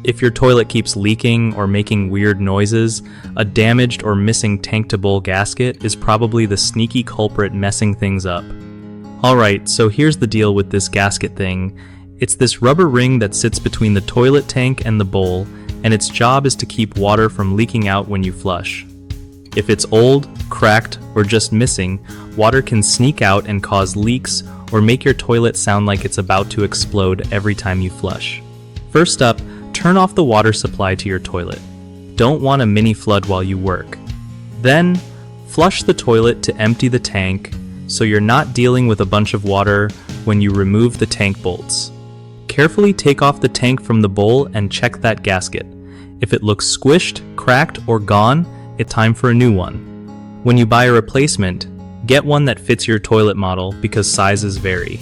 If your toilet keeps leaking or making weird noises, a damaged or missing tank-to-bowl gasket is probably the sneaky culprit messing things up. Alright, so here's the deal with this gasket thing. It's this rubber ring that sits between the toilet tank and the bowl, and its job is to keep water from leaking out when you flush. If it's old, cracked, or just missing, water can sneak out and cause leaks or make your toilet sound like it's about to explode every time you flush. First up, turn off the water supply to your toilet. Don't want a mini flood while you work. Then, flush the toilet to empty the tank so you're not dealing with a bunch of water when you remove the tank bolts. Carefully take off the tank from the bowl and check that gasket. If it looks squished, cracked, or gone, it's time for a new one. When you buy a replacement, get one that fits your toilet model because sizes vary.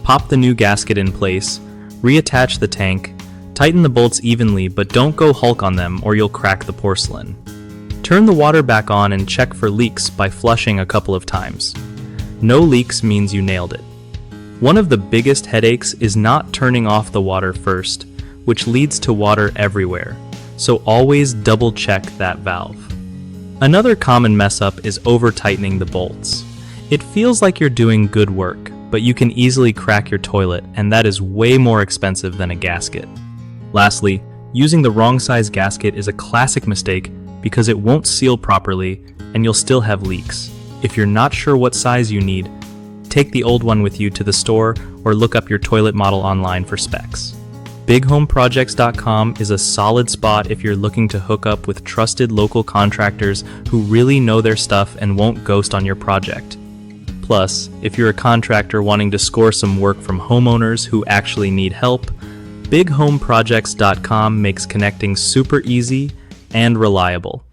Pop the new gasket in place, reattach the tank, tighten the bolts evenly but don't go Hulk on them or you'll crack the porcelain. Turn the water back on and check for leaks by flushing a couple of times. No leaks means you nailed it. One of the biggest headaches is not turning off the water first, which leads to water everywhere, so always double check that valve. Another common mess up is over-tightening the bolts. It feels like you're doing good work, but you can easily crack your toilet, and that is way more expensive than a gasket. Lastly, using the wrong size gasket is a classic mistake because it won't seal properly and you'll still have leaks. If you're not sure what size you need, take the old one with you to the store or look up your toilet model online for specs. BigHomeProjects.com is a solid spot if you're looking to hook up with trusted local contractors who really know their stuff and won't ghost on your project. Plus, if you're a contractor wanting to score some work from homeowners who actually need help, BigHomeProjects.com makes connecting super easy and reliable.